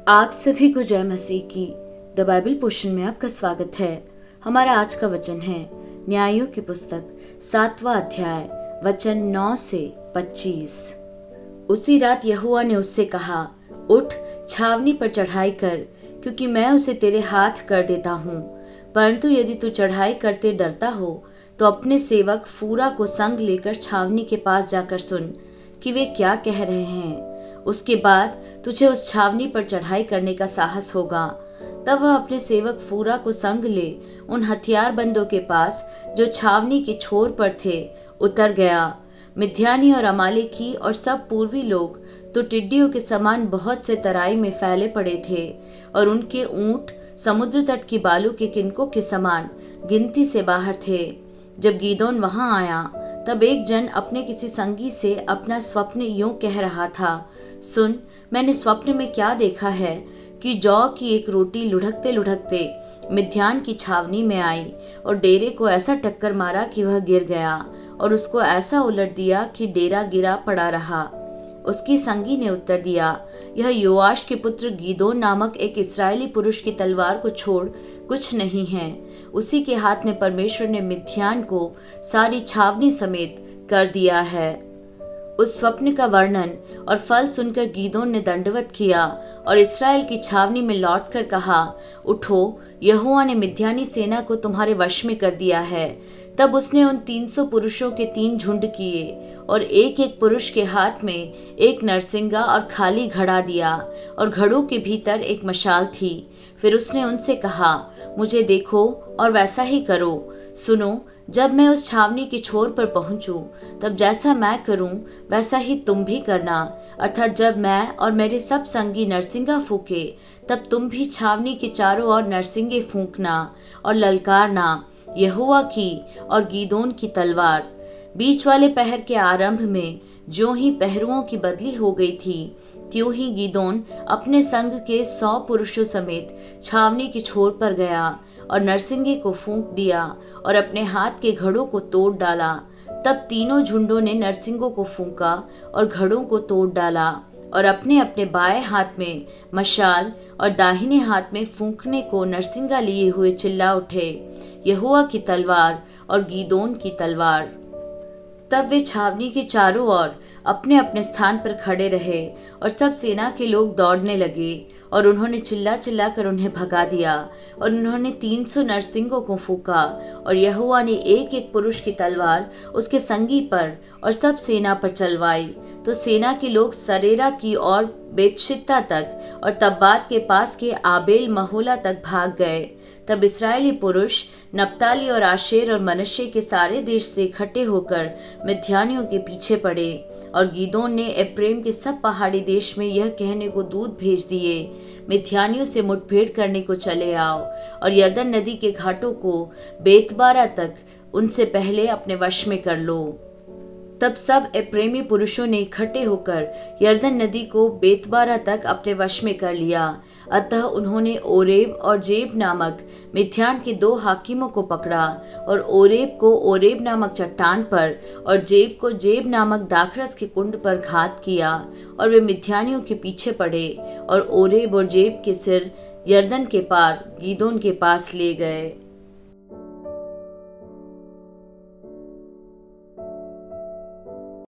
आप सभी को जय मसीह की। द बाइबल पोर्शन में आपका स्वागत है। हमारा आज का वचन है न्यायों की पुस्तक 7वां अध्याय वचन 9 से 25। उसी रात यहोवा ने उससे कहा, उठ, छावनी पर चढ़ाई कर, क्योंकि मैं उसे तेरे हाथ कर देता हूँ। परंतु यदि तू चढ़ाई करते डरता हो तो अपने सेवक फूरा को संग लेकर छावनी के पास जाकर सुन कि वे क्या कह रहे हैं। उसके बाद तुझे उस छावनी पर चढ़ाई करने का साहस होगा। तब वह अपने सेवक फूरा को संग ले उन हथियारबंदों के पास जो छावनी के छोर पर थे उतर गया। मिद्यानी और अमालेकी और सब पूर्वी लोग तो टिड्डियों के समान बहुत से तराई में फैले पड़े थे, और उनके ऊंट समुद्र तट की बालू के किनकों के समान गिनती से बाहर थे। जब गीदोन वहां आया तब एक जन अपने किसी संगी से अपना स्वप्न यूं कह रहा था, सुन, मैंने स्वप्न में क्या देखा है कि जौ की एक रोटी लुढ़कते लुढ़कते मिद्यान की छावनी में आई और डेरे को ऐसा टक्कर मारा कि वह गिर गया, और उसको ऐसा उलट दिया कि डेरा गिरा पड़ा रहा। उसकी संगी ने उत्तर दिया, यह योआश के पुत्र गीदोन नामक एक इस्राएली पुरुष की तलवार को छोड़ कुछ नहीं है। उसी के हाथ में परमेश्वर ने मिद्यान को सारी छावनी समेत कर दिया है। उस स्वप्न का वर्णन और फल सुनकर गीदोन ने दंडवत किया और इस्राएल की छावनी में लौटकर कहा, उठो, यहोवा ने मिद्यानी सेना को तुम्हारे वश में कर दिया है। तब उसने उन 300 पुरुषों के 3 झुंड किए और एक एक पुरुष के हाथ में एक नरसिंगा और खाली घड़ा दिया, और घड़ों के भीतर एक मशाल थी। फिर उसने उनसे कहा, मुझे देखो और वैसा ही करो। सुनो, जब मैं उस छावनी के छोर पर पहुंचूं, तब जैसा मैं करूं वैसा ही तुम भी करना। अर्थात जब मैं और मेरे सब संगी नरसिंगा फूके, तब तुम भी छावनी के चारों ओर नरसिंगे फूंकना और ललकारना, यहोवा की और गीदोन की तलवार। बीच वाले पहर के आरंभ में ज्यों ही पहरुओं की बदली हो गई थी, त्यों ही गीदोन अपने संग के 100 पुरुषों समेत छावनी के छोर पर गया और नरसिंगे को फूंक दिया और अपने हाथ के घड़ों को तोड़ डाला। तब तीनों झुंडों ने नरसिंगों को फूंका और घड़ों को तोड़ डाला, और अपने अपने बाएं हाथ में मशाल और दाहिने हाथ में फूंकने को नरसिंगा लिए हुए चिल्ला उठे, यहोवा की तलवार और गीदोन की तलवार। तब वे छावनी के चारों ओर अपने अपने स्थान पर खड़े रहे, और सब सेना के लोग दौड़ने लगे, और उन्होंने चिल्ला चिल्ला कर उन्हें भगा दिया, और उन्होंने 300 नरसिंगों को फूंका, और यहोवा ने एक एक पुरुष की तलवार उसके संगी पर और सब सेना पर चलवाई। तो सेना के लोग सरेरा की ओर बेतशित्ता तक और तब्बात के पास के आबेल महोला तक भाग गए। तब इस्राएली पुरुष नप्ताली और आशेर और मनश्शे के सारे देश से इकट्ठे होकर मिद्यानियों के पीछे पड़े, और गीदोन ने एप्रेम के सब पहाड़ी देश में यह कहने को दूत भेज दिए, मिद्यानियों से मुठभेड़ करने को चले आओ, और यरदन नदी के घाटों को बेतबारा तक उनसे पहले अपने वश में कर लो। तब सब एप्रेमी पुरुषों ने इकट्ठे होकर यरदन नदी को बेतबारा तक अपने वश में कर लिया। अतः उन्होंने ओरेब और जेब नामक मिद्यान के 2 हाकिमों को पकड़ा, और ओरेब को ओरेब नामक चट्टान पर और जेब को जेब नामक दाखरस के कुंड पर घात किया, और वे मिद्यानियों के पीछे पड़े, और ओरेब और जेब के सिर यरदन के पार गीदोन के पास ले गए।